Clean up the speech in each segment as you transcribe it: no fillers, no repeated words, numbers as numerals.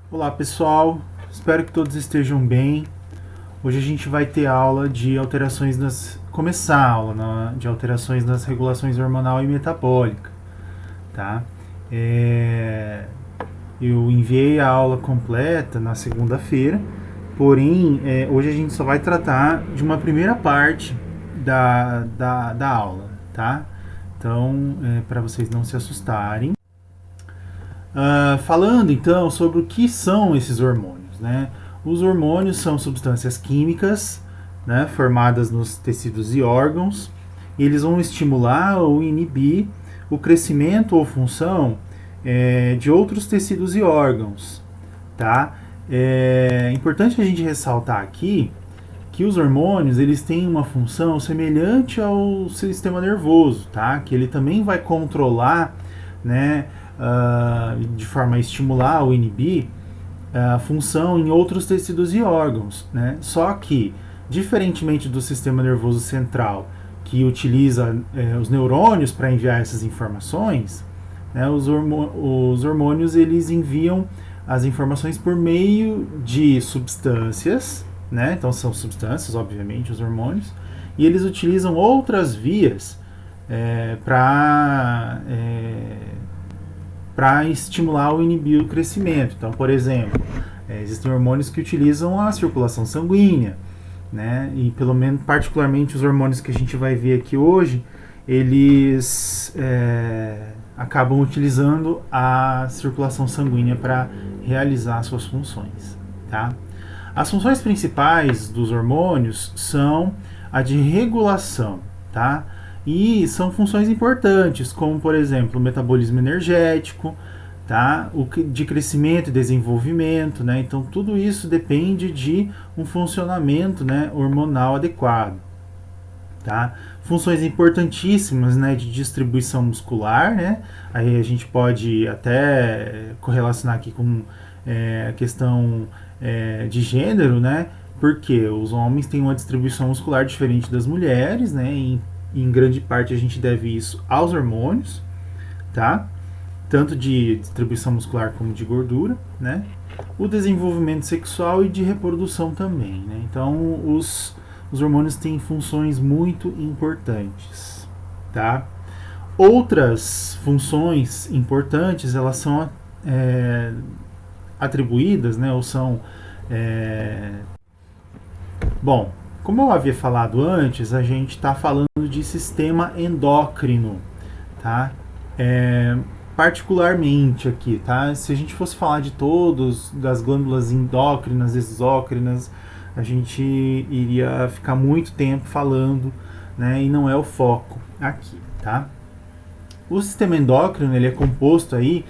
Olá pessoal, espero que todos estejam bem. Hoje a gente vai ter aula de alterações começar a aula de alterações nas regulações hormonal e metabólica, tá? Eu enviei a aula completa na segunda-feira, porém hoje a gente só vai tratar de uma primeira parte da aula, tá? Então, para vocês não se assustarem. Falando então sobre o que são esses hormônios, né? Os hormônios são substâncias químicas, né, formadas nos tecidos e órgãos, e eles vão estimular ou inibir o crescimento ou função de outros tecidos e órgãos, tá? É importante a gente ressaltar aqui que os hormônios eles têm uma função semelhante ao sistema nervoso, tá? Que ele também vai controlar, né, de forma a estimular ou inibir a função em outros tecidos e órgãos, né? Só que, diferentemente do sistema nervoso central, que utiliza os neurônios para enviar essas informações, né, os hormônios eles enviam as informações por meio de substâncias, né? Então são substâncias, obviamente, os hormônios, e eles utilizam outras vias para estimular ou inibir o crescimento. Então, por exemplo, existem hormônios que utilizam a circulação sanguínea, né? E pelo menos particularmente os hormônios que a gente vai ver aqui hoje, eles acabam utilizando a circulação sanguínea para realizar suas funções, tá? As funções principais dos hormônios são a de regulação, tá? E são funções importantes, como por exemplo o metabolismo energético, tá? O de crescimento e desenvolvimento, né? Então tudo isso depende de um funcionamento, né, hormonal adequado, tá? Funções importantíssimas, né, de distribuição muscular, né? Aí a gente pode até correlacionar aqui com a questão de gênero, né? Porque os homens têm uma distribuição muscular diferente das mulheres, né? Em grande parte a gente deve isso aos hormônios, tá? Tanto de distribuição muscular como de gordura, né? O desenvolvimento sexual e de reprodução também, né? Então os hormônios têm funções muito importantes, tá? Outras funções importantes, elas são atribuídas, né? Ou são bom, como eu havia falado antes, a gente está falando de sistema endócrino, tá? Particularmente aqui, tá? Se a gente fosse falar de todos, das glândulas endócrinas, exócrinas, a gente iria ficar muito tempo falando, né? E não é o foco aqui, tá? O sistema endócrino, ele é composto aí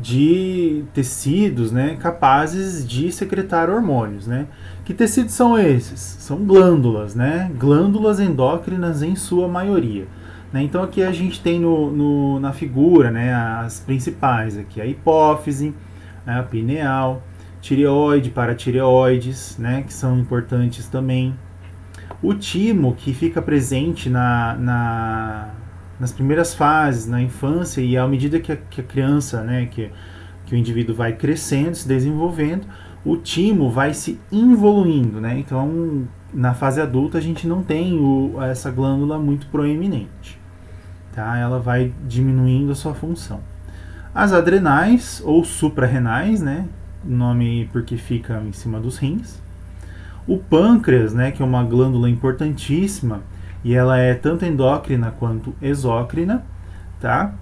de tecidos, né, capazes de secretar hormônios, né? Que tecidos são esses? São glândulas, né? Glândulas endócrinas em sua maioria. Né? Então aqui a gente tem na figura, né, as principais aqui, a hipófise, a pineal, tireoide, paratireoides, né, que são importantes também. O timo, que fica presente nas primeiras fases, na infância, e à medida que a criança, né, que o indivíduo vai crescendo, se desenvolvendo, o timo vai se involuindo, né? Então, na fase adulta, a gente não tem essa glândula muito proeminente, tá? Ela vai diminuindo a sua função. As adrenais, ou suprarrenais, né? Nome porque fica em cima dos rins. O pâncreas, né, que é uma glândula importantíssima, e ela é tanto endócrina quanto exócrina, tá?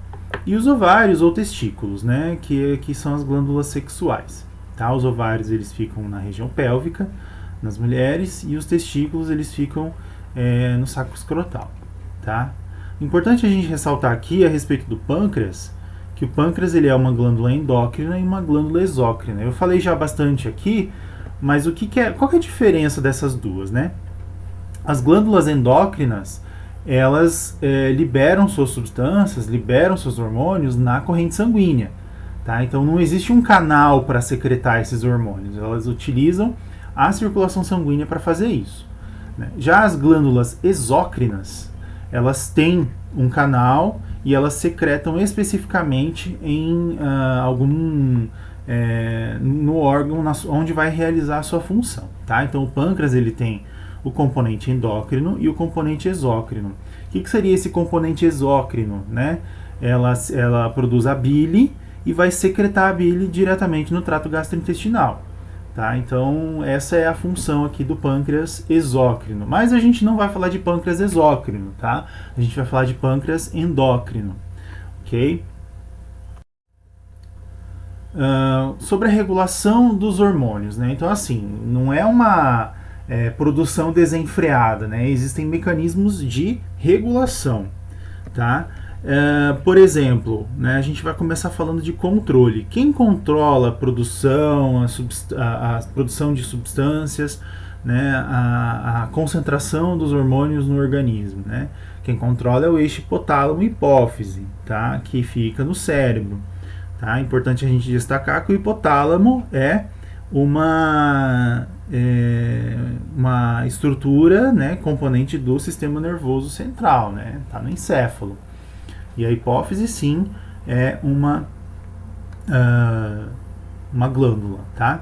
E os ovários ou testículos, né, que são as glândulas sexuais, tá? Os ovários eles ficam na região pélvica nas mulheres e os testículos eles ficam no saco escrotal, tá? Importante a gente ressaltar aqui a respeito do pâncreas, que o pâncreas ele é uma glândula endócrina e uma glândula exócrina. Eu falei já bastante aqui, mas qual que é a diferença dessas duas, né? As glândulas endócrinas, elas liberam suas substâncias, liberam seus hormônios na corrente sanguínea, tá? Então não existe um canal para secretar esses hormônios, elas utilizam a circulação sanguínea para fazer isso, né? Já as glândulas exócrinas, elas têm um canal e elas secretam especificamente em algum no órgão onde vai realizar a sua função, tá? Então o pâncreas ele tem o componente endócrino e o componente exócrino. O que seria esse componente exócrino, né? Ela produz a bile e vai secretar a bile diretamente no trato gastrointestinal. Tá? Então, essa é a função aqui do pâncreas exócrino. Mas a gente não vai falar de pâncreas exócrino, tá? A gente vai falar de pâncreas endócrino, ok? Sobre a regulação dos hormônios, né? Então, assim, não é uma produção desenfreada, né? Existem mecanismos de regulação, tá? Por exemplo, né, a gente vai começar falando de controle. Quem controla a produção, a produção de substâncias, né, a concentração dos hormônios no organismo, né? Quem controla é o eixo hipotálamo-hipófise, tá? Que fica no cérebro. Tá? É importante a gente destacar que o hipotálamo é uma estrutura, né, componente do sistema nervoso central, né? Tá no encéfalo. E a hipófise, sim, é uma glândula, tá?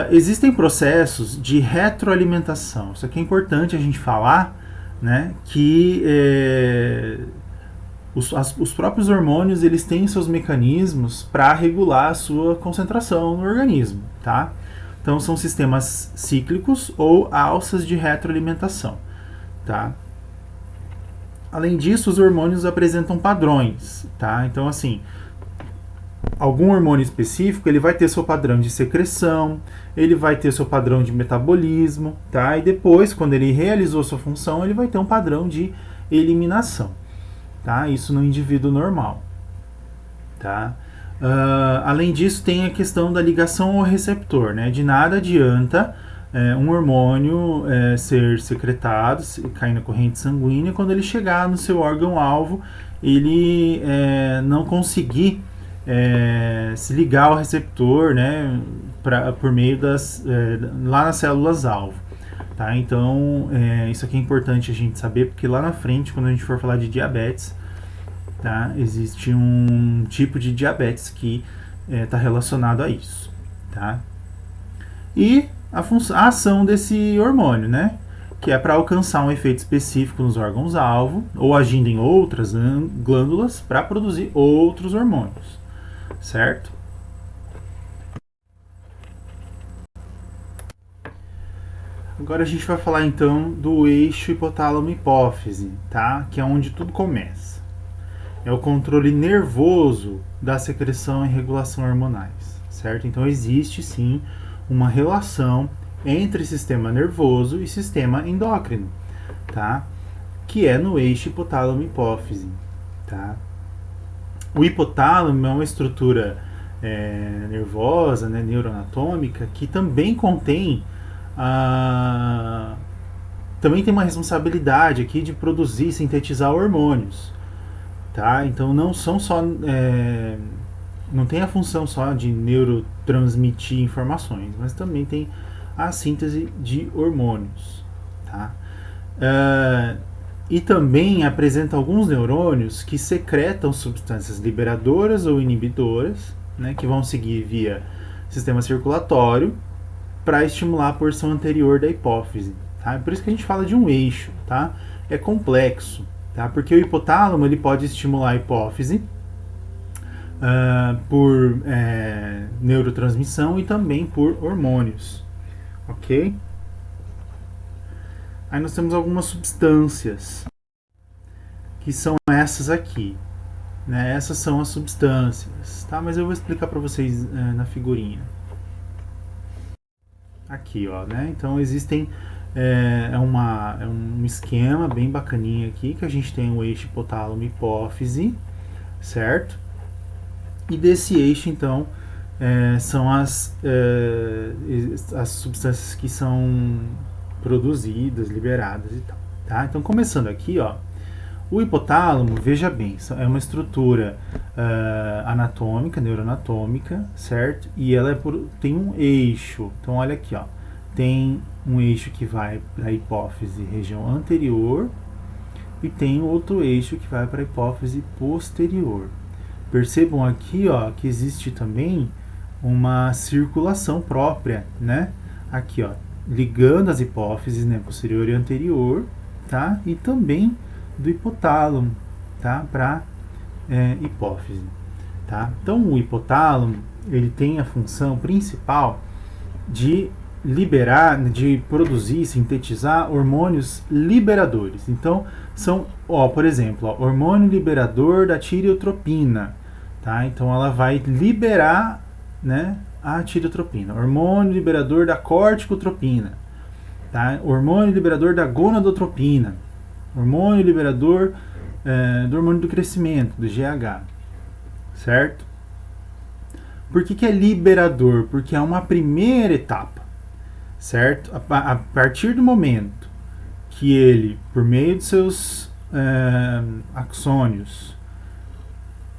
Existem processos de retroalimentação. Isso aqui é importante a gente falar, né? Que os próprios hormônios eles têm seus mecanismos para regular a sua concentração no organismo, tá? Então são sistemas cíclicos ou alças de retroalimentação, tá? Além disso, os hormônios apresentam padrões, tá? Então, assim, algum hormônio específico, ele vai ter seu padrão de secreção, ele vai ter seu padrão de metabolismo, tá? E depois, quando ele realizou sua função, ele vai ter um padrão de eliminação, tá? Isso no indivíduo normal, tá? Além disso, tem a questão da ligação ao receptor, né? De nada adianta um hormônio ser secretado, cair na corrente sanguínea, quando ele chegar no seu órgão-alvo, ele não conseguir se ligar ao receptor, né, por meio lá nas células-alvo. Tá? Então, isso aqui é importante a gente saber, porque lá na frente, quando a gente for falar de diabetes, tá, existe um tipo de diabetes que está relacionado a isso. Tá? E a ação desse hormônio, né? Que é para alcançar um efeito específico nos órgãos-alvo ou agindo em outras glândulas para produzir outros hormônios, certo? Agora a gente vai falar então do eixo hipotálamo-hipófise, tá? Que é onde tudo começa. É o controle nervoso da secreção e regulação hormonais, certo? Então existe sim uma relação entre sistema nervoso e sistema endócrino, tá? Que é no eixo hipotálamo-hipófise, tá? O hipotálamo é uma estrutura nervosa, né, neuroanatômica, que também contém também tem uma responsabilidade aqui de produzir e sintetizar hormônios, tá? Então não são só não tem a função só de neurotransmitir informações, mas também tem a síntese de hormônios, tá? E também apresenta alguns neurônios que secretam substâncias liberadoras ou inibidoras, né, que vão seguir via sistema circulatório para estimular a porção anterior da hipófise. Tá? Por isso que a gente fala de um eixo, tá? É complexo, tá? Porque o hipotálamo ele pode estimular a hipófise por neurotransmissão e também por hormônios, ok? Aí nós temos algumas substâncias que são essas aqui, né? Essas são as substâncias, tá? Mas eu vou explicar para vocês na figurinha. Aqui, ó, né? Então existem um esquema bem bacaninha aqui, que a gente tem o eixo hipotálamo-hipófise, certo? E desse eixo, então, são as substâncias que são produzidas, liberadas e tal, tá? Então, começando aqui, ó, o hipotálamo, veja bem, é uma estrutura anatômica, neuroanatômica, certo? E ela tem um eixo. Então, olha aqui, ó, tem um eixo que vai para a hipófise região anterior e tem outro eixo que vai para a hipófise posterior. percebam aqui, ó, que existe também uma circulação própria, né? Aqui, ó, ligando as hipófises, né, posterior e anterior, tá? E também do hipotálamo, tá? Para hipófise, tá? Então, o hipotálamo, ele tem a função principal de liberar, de produzir, sintetizar hormônios liberadores. Então, são, ó, por exemplo, ó, hormônio liberador da tireotropina, tá? Então, ela vai liberar, né, a tireotropina. Hormônio liberador da corticotropina, tá? Hormônio liberador da gonadotropina. Hormônio liberador do hormônio do crescimento, do GH, certo? Por que é liberador? Porque é uma primeira etapa, certo? A partir do momento que ele, por meio de seus axônios,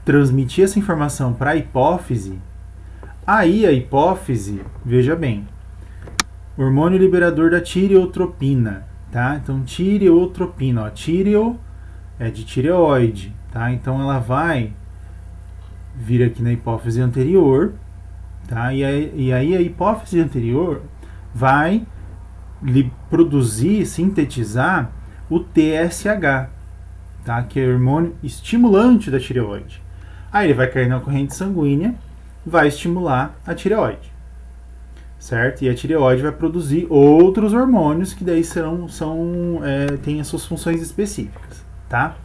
transmitir essa informação para a hipófise, aí a hipófise, veja bem, hormônio liberador da tireotropina, tá? Então, tireotropina, ó, tireo é de tireoide, tá? Então, ela vai vir aqui na hipófise anterior, tá? E aí a hipófise anterior vai produzir, sintetizar o TSH, tá? Que é o hormônio estimulante da tireoide. Aí ele vai cair na corrente sanguínea, vai estimular a tireoide, certo? E a tireoide vai produzir outros hormônios que daí têm as suas funções específicas, tá?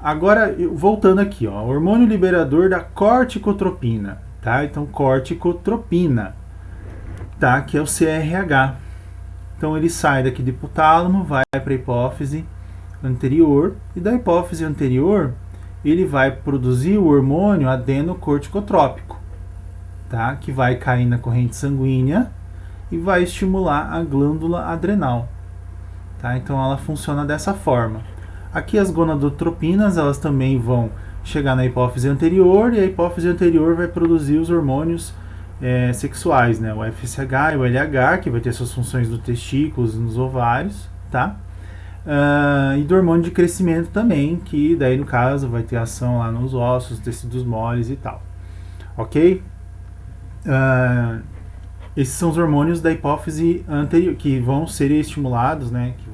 Agora, voltando aqui, ó, hormônio liberador da corticotropina, tá? Então, corticotropina, tá? Que é o CRH. Então, ele sai daqui do hipotálamo, vai para a hipófise anterior, e da hipófise anterior, ele vai produzir o hormônio adenocorticotrópico, tá? Que vai cair na corrente sanguínea e vai estimular a glândula adrenal, tá? Então, ela funciona dessa forma. Aqui as gonadotropinas, elas também vão chegar na hipófise anterior, e a hipófise anterior vai produzir os hormônios sexuais, né? O FSH e o LH, que vai ter suas funções nos testículos e nos ovários, tá? E do hormônio de crescimento também, que daí no caso vai ter ação lá nos ossos, tecidos moles e tal, ok? Esses são os hormônios da hipófise anterior, que vão ser estimulados, né? Que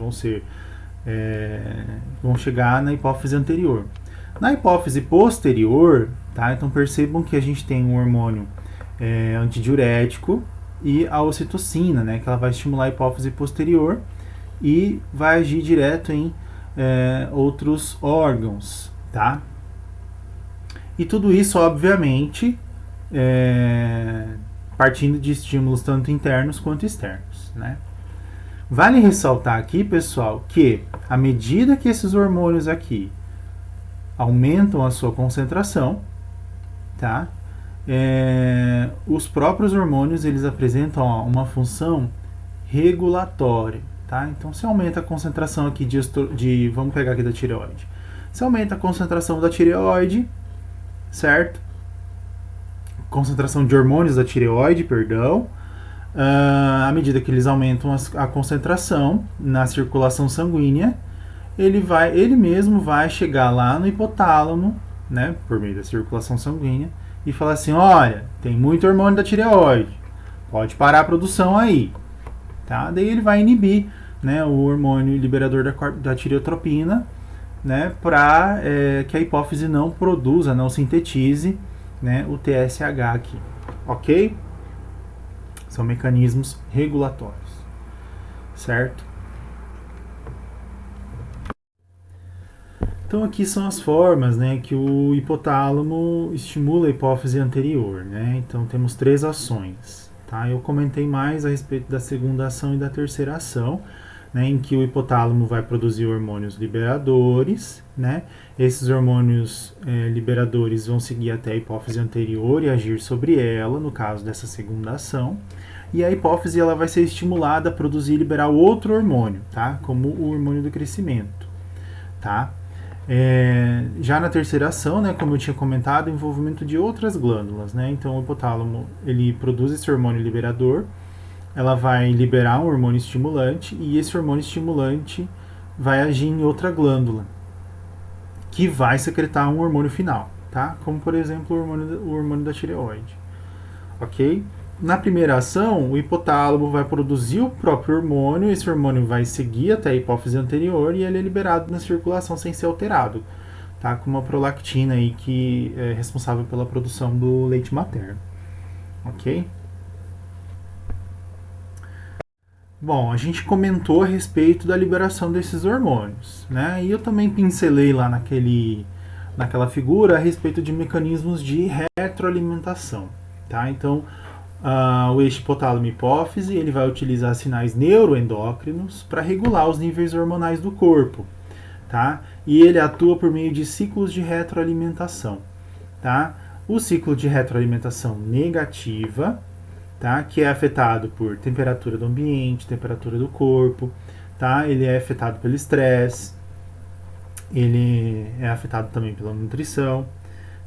vão chegar na hipófise anterior. Na hipófise posterior, tá? Então percebam que a gente tem um hormônio antidiurético e a ocitocina, né? Que ela vai estimular a hipófise posterior e vai agir direto em outros órgãos, tá? E tudo isso, obviamente, partindo de estímulos tanto internos quanto externos, né? Vale ressaltar aqui, pessoal, que à medida que esses hormônios aqui aumentam a sua concentração, tá? Os próprios hormônios, eles apresentam uma função regulatória, tá? Então, se aumenta a concentração aqui vamos pegar aqui da tireoide. Se aumenta a concentração da tireoide, certo? Concentração de hormônios da tireoide, perdão. À medida que eles aumentam a concentração na circulação sanguínea, ele mesmo vai chegar lá no hipotálamo, né, por meio da circulação sanguínea, e falar assim, olha, tem muito hormônio da tireoide, pode parar a produção aí, tá? Daí ele vai inibir, né, o hormônio liberador da tireotropina, né, para que a hipófise não produza, não sintetize, né, o TSH aqui, ok? São mecanismos regulatórios, certo? Então aqui são as formas, né, que o hipotálamo estimula a hipófise anterior, né? Então temos 3 ações, tá? Eu comentei mais a respeito da segunda ação e da terceira ação, né, em que o hipotálamo vai produzir hormônios liberadores, né? Esses hormônios liberadores vão seguir até a hipófise anterior e agir sobre ela, no caso dessa segunda ação. E a hipófise ela vai ser estimulada a produzir e liberar outro hormônio, tá? Como o hormônio do crescimento, tá? Já na terceira ação, né, como eu tinha comentado, o envolvimento de outras glândulas, né? Então o hipotálamo ele produz esse hormônio liberador, ela vai liberar um hormônio estimulante e esse hormônio estimulante vai agir em outra glândula, que vai secretar um hormônio final, tá? Como, por exemplo, o hormônio da tireoide, ok? Na primeira ação, o hipotálamo vai produzir o próprio hormônio, esse hormônio vai seguir até a hipófise anterior e ele é liberado na circulação sem ser alterado, tá? Com uma prolactina aí que é responsável pela produção do leite materno, ok? Bom, a gente comentou a respeito da liberação desses hormônios, né? E eu também pincelei lá naquela figura a respeito de mecanismos de retroalimentação, tá? Então, o eixo hipotálamo-hipófise ele vai utilizar sinais neuroendócrinos para regular os níveis hormonais do corpo, tá? E ele atua por meio de ciclos de retroalimentação, tá? O ciclo de retroalimentação negativa, tá? Que é afetado por temperatura do ambiente, temperatura do corpo, tá? Ele é afetado pelo estresse, ele é afetado também pela nutrição,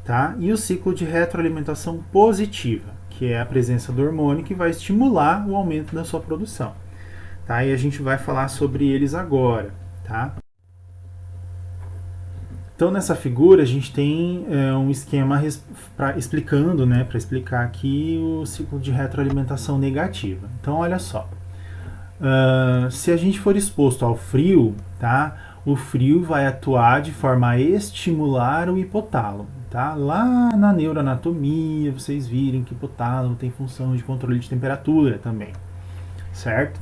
tá? E o ciclo de retroalimentação positiva, que é a presença do hormônio que vai estimular o aumento da sua produção, tá? E a gente vai falar sobre eles agora, tá? Então nessa figura a gente tem um esquema explicando, né, para explicar aqui o ciclo de retroalimentação negativa. Então olha só, se a gente for exposto ao frio, tá, o frio vai atuar de forma a estimular o hipotálamo, tá? Lá na neuroanatomia vocês viram que o hipotálamo tem função de controle de temperatura também, certo?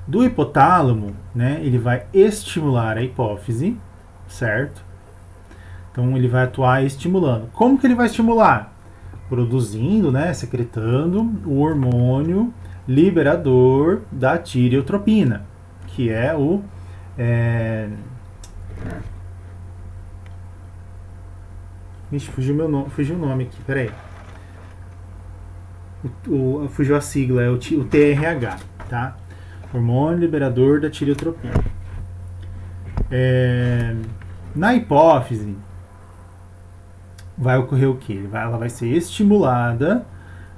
Do hipotálamo, né, ele vai estimular a hipófise, certo? Então ele vai atuar estimulando. Como que ele vai estimular? Produzindo, né, secretando o hormônio liberador da tireotropina, que é o Ixi, fugiu o nome aqui, peraí. Fugiu a sigla, é o TRH, tá? Hormônio liberador da tireotropina. Na hipófise, vai ocorrer o que? Ela vai ser estimulada,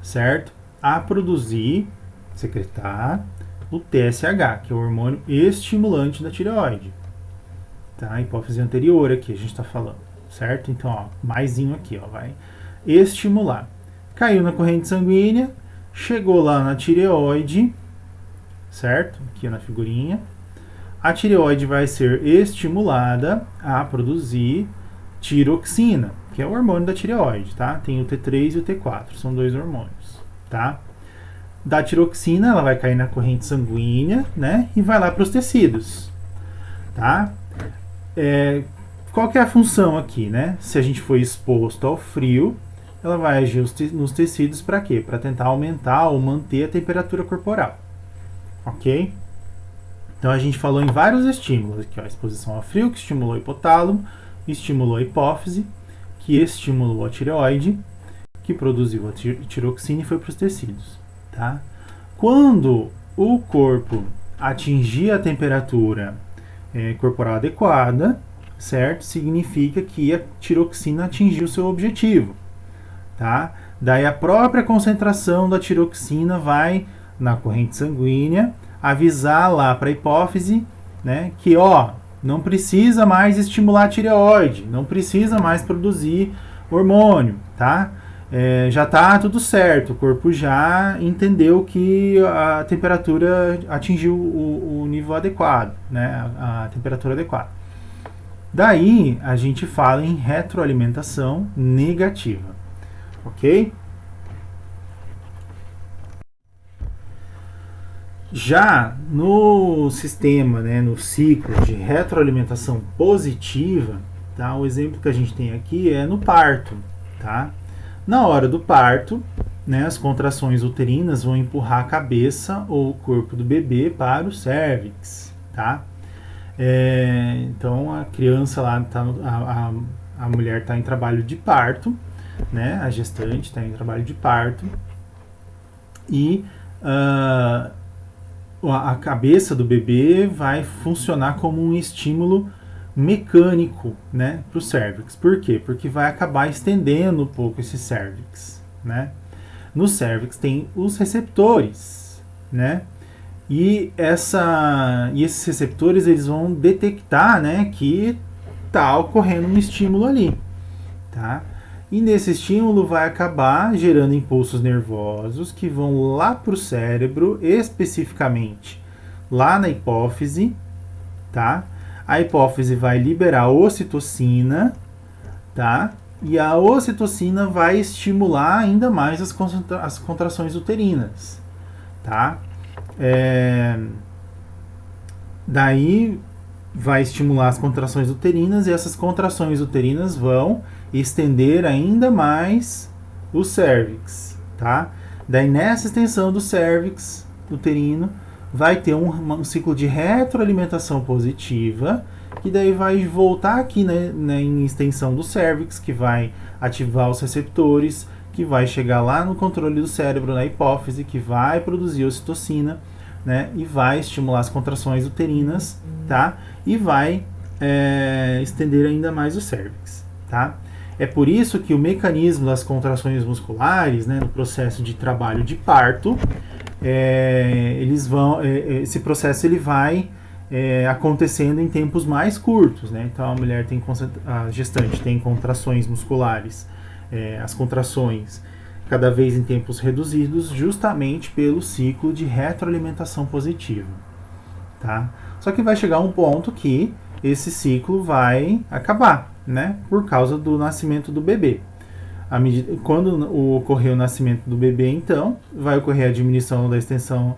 certo? A produzir, secretar o TSH, que é o hormônio estimulante da tireoide. Tá? A hipófise anterior aqui a gente está falando, certo? Então, ó, maisinho aqui, ó, vai estimular. Caiu na corrente sanguínea, chegou lá na tireoide, certo? Aqui na figurinha. A tireoide vai ser estimulada a produzir tiroxina, que é o hormônio da tireoide, tá? Tem o T3 e o T4, são dois hormônios, tá? Da tiroxina, ela vai cair na corrente sanguínea, né? E vai lá para os tecidos, tá? Qual que é a função aqui, né? Se a gente for exposto ao frio, ela vai agir nos tecidos para quê? Para tentar aumentar ou manter a temperatura corporal, ok? Então a gente falou em vários estímulos aqui, ó, exposição ao frio, que estimulou o hipotálamo, estimulou a hipófise, que estimulou a tireoide, que produziu a tiroxina e foi para os tecidos, tá? Quando o corpo atingir a temperatura corporal adequada, certo? Significa que a tiroxina atingiu seu objetivo, tá? Daí a própria concentração da tiroxina vai na corrente sanguínea avisar lá para a hipófise, né, que ó, não precisa mais estimular a tireoide, não precisa mais produzir hormônio, tá? Já tá tudo certo, o corpo já entendeu que a temperatura atingiu o nível adequado, né, a temperatura adequada. Daí a gente fala em retroalimentação negativa, ok? Já no sistema, né, no ciclo de retroalimentação positiva, tá, o exemplo que a gente tem aqui é no parto, tá? Na hora do parto, né, as contrações uterinas vão empurrar a cabeça ou o corpo do bebê para o cérvix, tá? Então a criança lá, a mulher está em trabalho de parto, né, a gestante está em trabalho de parto e a cabeça do bebê vai funcionar como um estímulo mecânico, né, para o cérvix. Por quê? Porque vai acabar estendendo um pouco esse cérvix, né? No cérvix tem os receptores, né? E esses receptores eles vão detectar, né, que está ocorrendo um estímulo ali. tá? E nesse estímulo vai acabar gerando impulsos nervosos que vão lá para o cérebro, especificamente lá na hipófise, tá? A hipófise vai liberar ocitocina, tá? E a ocitocina vai estimular ainda mais as contrações uterinas, tá? Daí vai estimular as contrações uterinas e essas contrações uterinas vão estender ainda mais o cérvix, tá? Daí nessa extensão do cérvix uterino vai ter um ciclo de retroalimentação positiva, que daí vai voltar aqui, né, em extensão do cérvix, que vai ativar os receptores, que vai chegar lá no controle do cérebro, na hipófise, que vai produzir ocitocina, né, e vai estimular as contrações uterinas, tá? E vai estender ainda mais o cérvix, tá? É por isso que o mecanismo das contrações musculares, né, no processo de trabalho de parto, esse processo ele vai acontecendo em tempos mais curtos, né? Então a gestante tem contrações musculares, as contrações cada vez em tempos reduzidos, justamente pelo ciclo de retroalimentação positiva, tá? Só que vai chegar um ponto que esse ciclo vai acabar, né? Por causa do nascimento do bebê. Quando ocorrer o nascimento do bebê, então, vai ocorrer a diminuição da extensão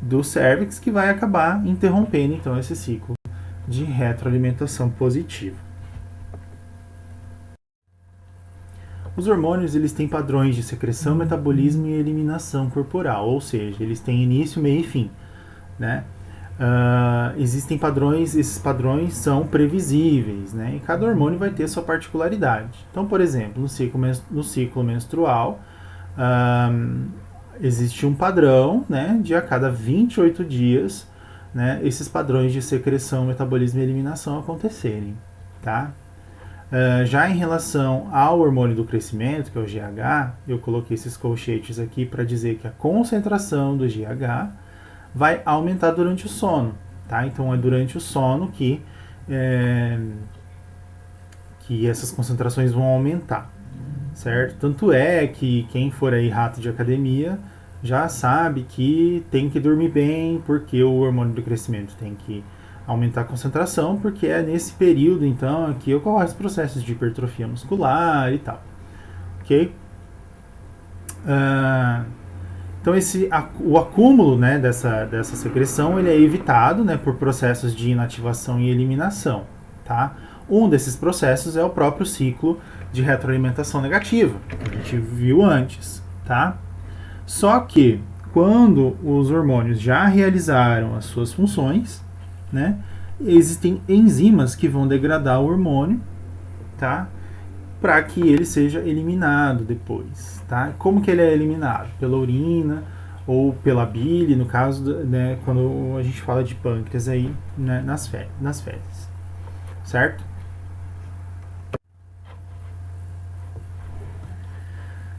do cérvix, que vai acabar interrompendo, então, esse ciclo de retroalimentação positiva. Os hormônios eles têm padrões de secreção, metabolismo e eliminação corporal, ou seja, eles têm início, meio e fim, né? Existem padrões, esses padrões são previsíveis, né? E cada hormônio vai ter sua particularidade. Então, por exemplo, no ciclo menstrual, existe um padrão, né, de a cada 28 dias, né, esses padrões de secreção, metabolismo e eliminação acontecerem, tá? Já em relação ao hormônio do crescimento, que é o GH, eu coloquei esses colchetes aqui para dizer que a concentração do GH vai aumentar durante o sono, tá? Então é durante o sono que essas concentrações vão aumentar, certo? Tanto é que quem for aí rato de academia já sabe que tem que dormir bem, porque o hormônio do crescimento tem que aumentar a concentração, porque é nesse período, então, que ocorrem os processos de hipertrofia muscular e tal, ok? Então o acúmulo, né, dessa secreção ele é evitado, né, por processos de inativação e eliminação, tá? Um desses processos é o próprio ciclo de retroalimentação negativa, que a gente viu antes, tá? Só que quando os hormônios já realizaram as suas funções, né, existem enzimas que vão degradar o hormônio, tá? Para que ele seja eliminado depois, tá? Como que ele é eliminado? Pela urina ou pela bile, no caso, né, quando a gente fala de pâncreas aí, né, nas fezes, certo?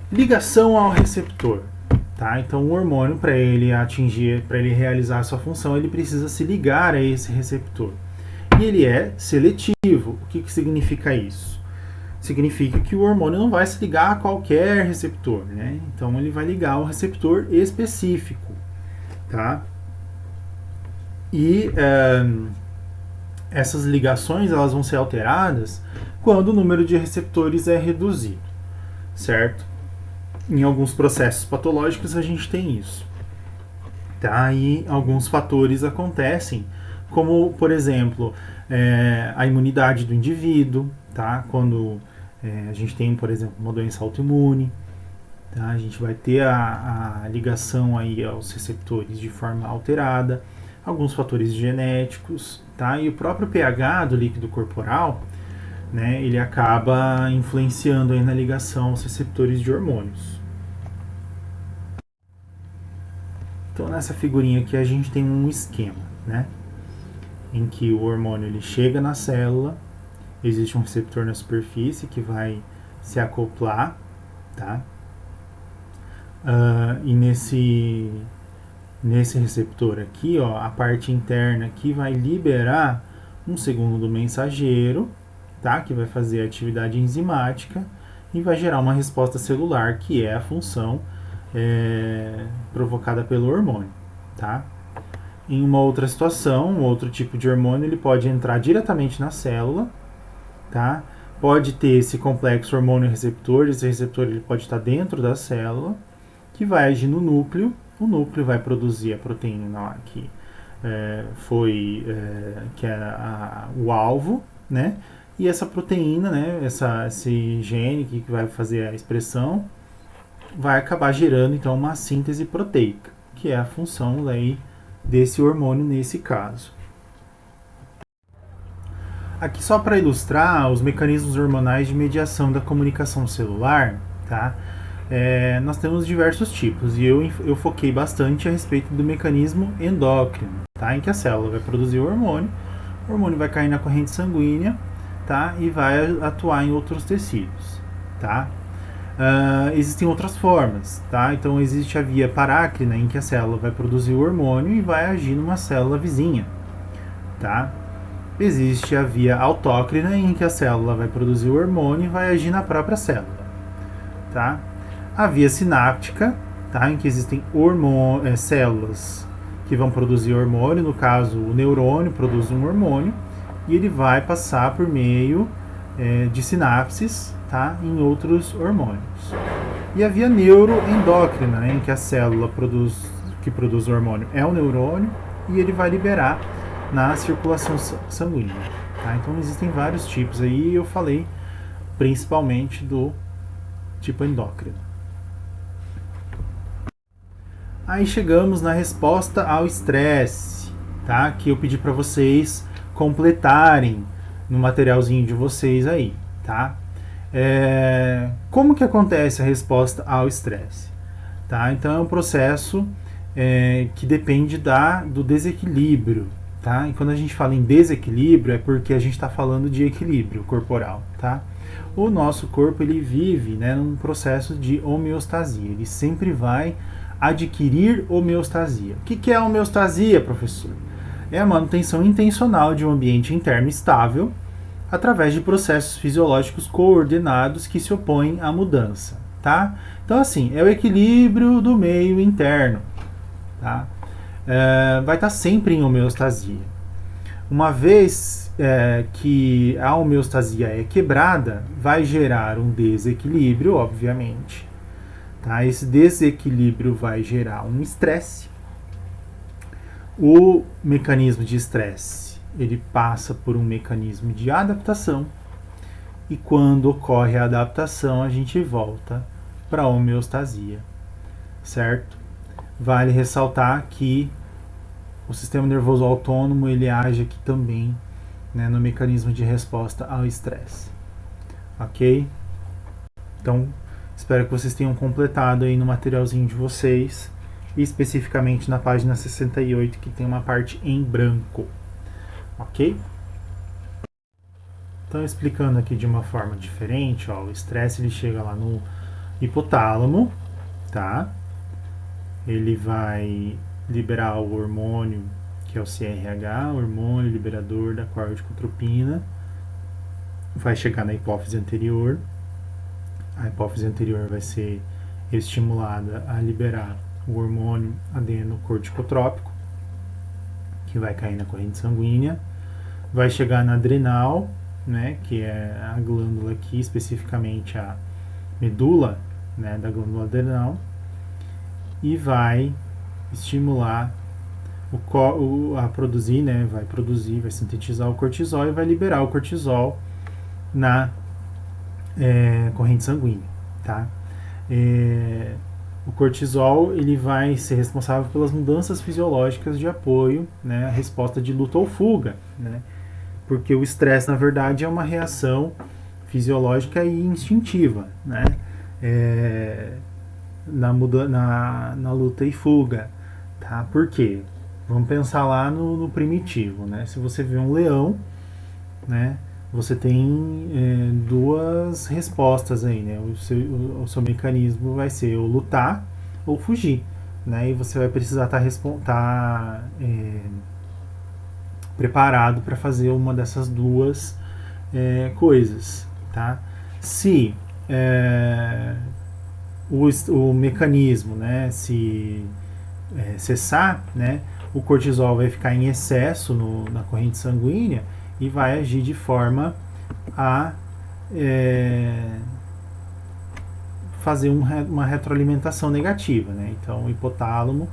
Ligação ao receptor, tá? Então o hormônio, para ele realizar a sua função, ele precisa se ligar a esse receptor. E ele é seletivo. O que significa isso? Significa que o hormônio não vai se ligar a qualquer receptor, né? Então ele vai ligar ao receptor específico, tá? E essas ligações elas vão ser alteradas quando o número de receptores é reduzido, certo? Em alguns processos patológicos a gente tem isso, tá? E alguns fatores acontecem, como, por exemplo, a imunidade do indivíduo, tá? Quando a gente tem, por exemplo, uma doença autoimune, tá? A gente vai ter a ligação aí aos receptores de forma alterada, alguns fatores genéticos, tá? E o próprio pH do líquido corporal, né, ele acaba influenciando aí na ligação aos receptores de hormônios. Então nessa figurinha aqui a gente tem um esquema, né, em que o hormônio ele chega na célula, existe um receptor na superfície que vai se acoplar, tá? E nesse receptor aqui, ó, a parte interna aqui vai liberar um segundo mensageiro, tá? Que vai fazer a atividade enzimática e vai gerar uma resposta celular, que é a função provocada pelo hormônio, tá? Em uma outra situação, um outro tipo de hormônio, ele pode entrar diretamente na célula, tá? Pode ter esse complexo hormônio-receptor, esse receptor ele pode estar dentro da célula, que vai agir no núcleo, o núcleo vai produzir a proteína lá que que é o alvo, né? E essa proteína, né, esse gene que vai fazer a expressão, vai acabar gerando então uma síntese proteica, que é a função aí desse hormônio nesse caso. Aqui só para ilustrar os mecanismos hormonais de mediação da comunicação celular, tá? Nós temos diversos tipos e eu foquei bastante a respeito do mecanismo endócrino, tá? Em que a célula vai produzir o hormônio vai cair na corrente sanguínea, tá? E vai atuar em outros tecidos, tá? Existem outras formas, tá? Então existe a via parácrina, em que a célula vai produzir o hormônio e vai agir numa célula vizinha, tá? Existe a via autócrina, em que a célula vai produzir o hormônio e vai agir na própria célula, tá? A via sináptica, tá? Em que existem células que vão produzir hormônio, no caso o neurônio produz um hormônio e ele vai passar por meio de sinapses, tá? Em outros hormônios. E a via neuroendócrina, né? Em que a célula que produz o hormônio é o neurônio e ele vai liberar na circulação sanguínea, tá? Então existem vários tipos aí, eu falei principalmente do tipo endócrino. Aí chegamos na resposta ao estresse, tá? Que eu pedi para vocês completarem no materialzinho de vocês aí, tá? Como que acontece a resposta ao estresse? Tá? Então é um processo que depende do desequilíbrio, tá? E quando a gente fala em desequilíbrio é porque a gente está falando de equilíbrio corporal, tá? O nosso corpo ele vive, né, num processo de homeostasia, ele sempre vai adquirir homeostasia. O que é a homeostasia, professor? É a manutenção intencional de um ambiente interno estável através de processos fisiológicos coordenados que se opõem à mudança, tá? Então, assim, é o equilíbrio do meio interno, tá? Vai estar sempre em homeostasia. Uma vez que a homeostasia é quebrada, vai gerar um desequilíbrio, obviamente. Tá? Esse desequilíbrio vai gerar um estresse. O mecanismo de estresse, ele passa por um mecanismo de adaptação. E quando ocorre a adaptação, a gente volta para a homeostasia, certo? Vale ressaltar que o sistema nervoso autônomo ele age aqui também, né, no mecanismo de resposta ao estresse, ok? Então, espero que vocês tenham completado aí no materialzinho de vocês, e especificamente na página 68, que tem uma parte em branco, ok? Então, explicando aqui de uma forma diferente, ó, o estresse ele chega lá no hipotálamo, tá? Ele vai liberar o hormônio, que é o CRH, hormônio liberador da corticotropina, vai chegar na hipófise anterior. A hipófise anterior vai ser estimulada a liberar o hormônio adenocorticotrópico, que vai cair na corrente sanguínea, vai chegar na adrenal, né, que é a glândula aqui, especificamente a medula, né, da glândula adrenal, e vai estimular a produzir, né, vai sintetizar o cortisol e vai liberar o cortisol na corrente sanguínea, tá? O cortisol ele vai ser responsável pelas mudanças fisiológicas de apoio, né, a resposta de luta ou fuga, né? Porque o estresse na verdade é uma reação fisiológica e instintiva, né? Na luta e fuga, tá? Por quê? Vamos pensar lá no primitivo, né? Se você vê um leão, né? Você tem duas respostas aí, né? O seu mecanismo vai ser ou lutar ou fugir, né? E você vai precisar estar preparado para fazer uma dessas duas coisas, tá? Se o mecanismo, né, se cessar, né, o cortisol vai ficar em excesso na corrente sanguínea e vai agir de forma a fazer uma retroalimentação negativa, né? Então o hipotálamo,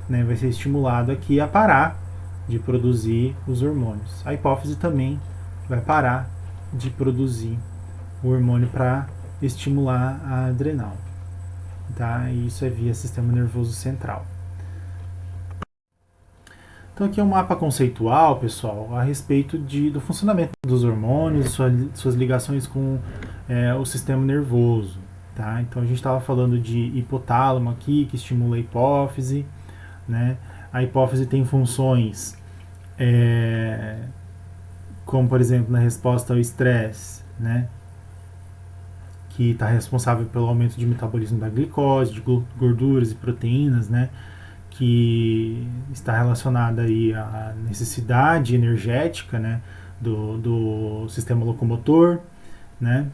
né, vai ser estimulado aqui a parar de produzir os hormônios. A hipófise também vai parar de produzir o hormônio para estimular a adrenal, tá? E isso é via sistema nervoso central. Então aqui é um mapa conceitual, pessoal, a respeito do funcionamento dos hormônios, suas ligações com o sistema nervoso. Tá? Então a gente estava falando de hipotálamo aqui, que estimula a hipófise. Né? A hipófise tem funções como, por exemplo, na resposta ao estresse, né? Que está responsável pelo aumento de metabolismo da glicose, de gorduras e proteínas, né? Que está relacionada aí à necessidade energética, né? do sistema locomotor, né?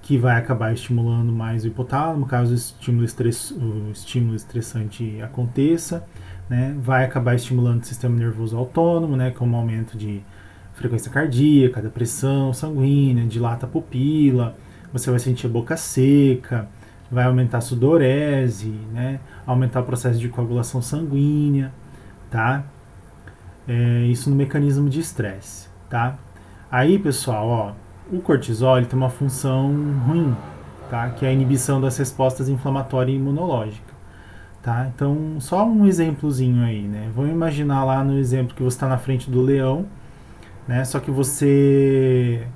Que vai acabar estimulando mais o hipotálamo, caso o estímulo estressante aconteça, né? Vai acabar estimulando o sistema nervoso autônomo, né? Como aumento de frequência cardíaca, da pressão sanguínea, dilata a pupila, você vai sentir a boca seca, vai aumentar a sudorese, né? Aumentar o processo de coagulação sanguínea, tá? Isso no mecanismo de estresse, tá? Aí, pessoal, ó, o cortisol ele tem uma função ruim, tá? Que é a inibição das respostas inflamatória e imunológica, tá? Então, só um exemplozinho aí, né? Vamos imaginar lá no exemplo que você está na frente do leão, né? Só que você,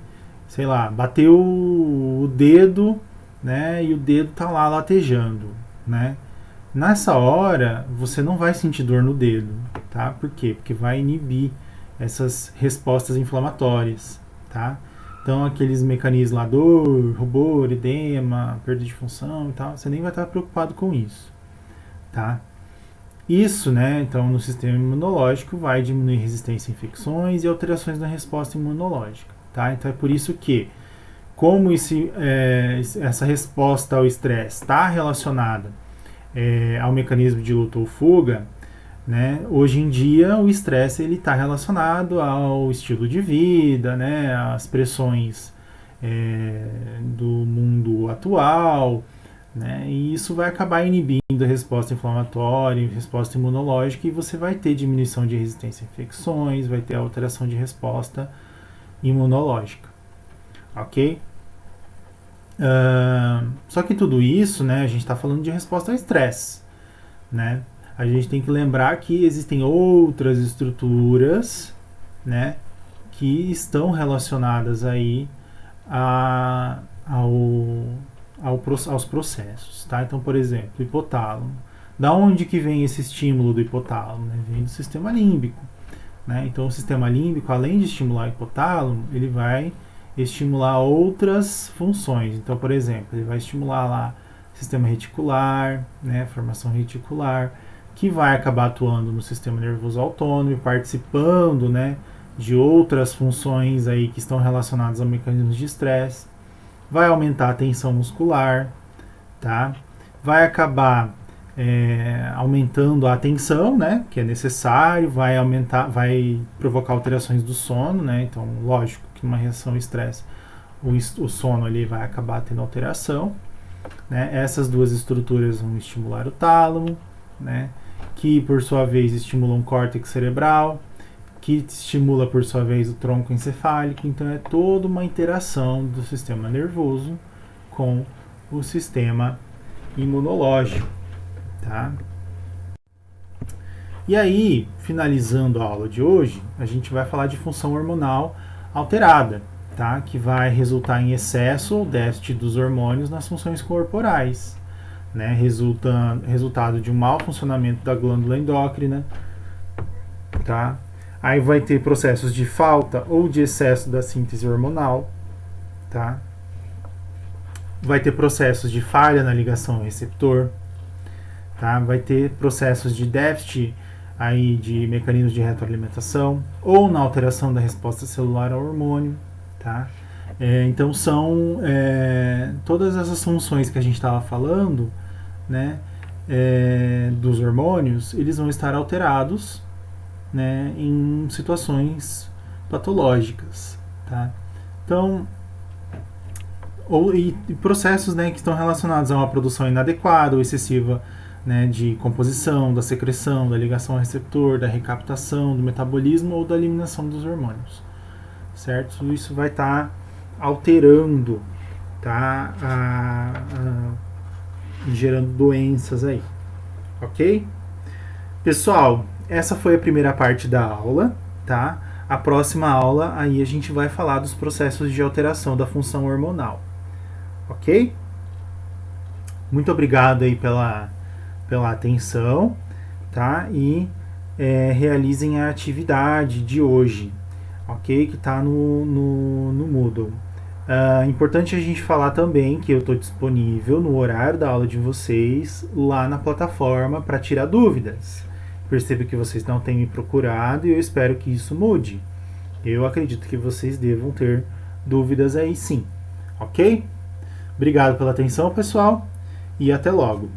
sei lá, bateu o dedo, né? E o dedo tá lá latejando, né? Nessa hora, você não vai sentir dor no dedo, tá? Por quê? Porque vai inibir essas respostas inflamatórias, tá? Então, aqueles mecanismos lá, dor, rubor, edema, perda de função e tal, você nem vai estar preocupado com isso, tá? Isso, né, então, no sistema imunológico vai diminuir resistência a infecções e alterações na resposta imunológica, tá? Então, é por isso que, como essa resposta ao estresse está relacionada ao mecanismo de luta ou fuga, né? Hoje em dia o estresse ele está relacionado ao estilo de vida, né? Às pressões do mundo atual, né? E isso vai acabar inibindo a resposta inflamatória, a resposta imunológica e você vai ter diminuição de resistência a infecções, vai ter alteração de resposta imunológica, ok? Só que tudo isso, né, a gente está falando de resposta ao estresse, né? A gente tem que lembrar que existem outras estruturas, né, que estão relacionadas aí aos processos, tá? Então, por exemplo, o hipotálamo. Da onde que vem esse estímulo do hipotálamo? Né? Vem do sistema límbico, né? Então, o sistema límbico, além de estimular o hipotálamo, ele vai estimular outras funções. Então, por exemplo, ele vai estimular lá o sistema reticular, né, formação reticular, que vai acabar atuando no sistema nervoso autônomo, participando, né, de outras funções aí que estão relacionadas a mecanismos de estresse. Vai aumentar a tensão muscular, tá? Vai acabar aumentando a tensão, né, que é necessário, vai provocar alterações do sono, né? Então, lógico que numa reação ao estresse, o sono ali vai acabar tendo alteração, né? Essas duas estruturas vão estimular o tálamo, né? Que por sua vez estimulam o córtex cerebral, que estimula por sua vez o tronco encefálico. Então é toda uma interação do sistema nervoso com o sistema imunológico, tá? E aí, finalizando a aula de hoje, a gente vai falar de função hormonal alterada, tá? Que vai resultar em excesso ou déficit dos hormônios nas funções corporais, né? Resultado de um mau funcionamento da glândula endócrina, tá? Aí vai ter processos de falta ou de excesso da síntese hormonal, tá? Vai ter processos de falha na ligação ao receptor, tá? Vai ter processos de déficit aí de mecanismos de retroalimentação ou na alteração da resposta celular ao hormônio, tá? Então são todas essas funções que a gente estava falando, né, dos hormônios, eles vão estar alterados, né, em situações patológicas, tá? Então, e processos, né, que estão relacionados a uma produção inadequada ou excessiva, né, de composição, da secreção, da ligação ao receptor, da recaptação, do metabolismo ou da eliminação dos hormônios, certo? Isso vai estar alterando, tá, gerando doenças aí, ok? Pessoal, essa foi a primeira parte da aula, tá? A próxima aula aí a gente vai falar dos processos de alteração da função hormonal, ok? Muito obrigado aí pela atenção, tá? E realizem a atividade de hoje, ok? Que está no Moodle. Importante a gente falar também que eu estou disponível no horário da aula de vocês lá na plataforma para tirar dúvidas. Percebo que vocês não têm me procurado e eu espero que isso mude. Eu acredito que vocês devam ter dúvidas aí sim, ok? Obrigado pela atenção, pessoal, e até logo.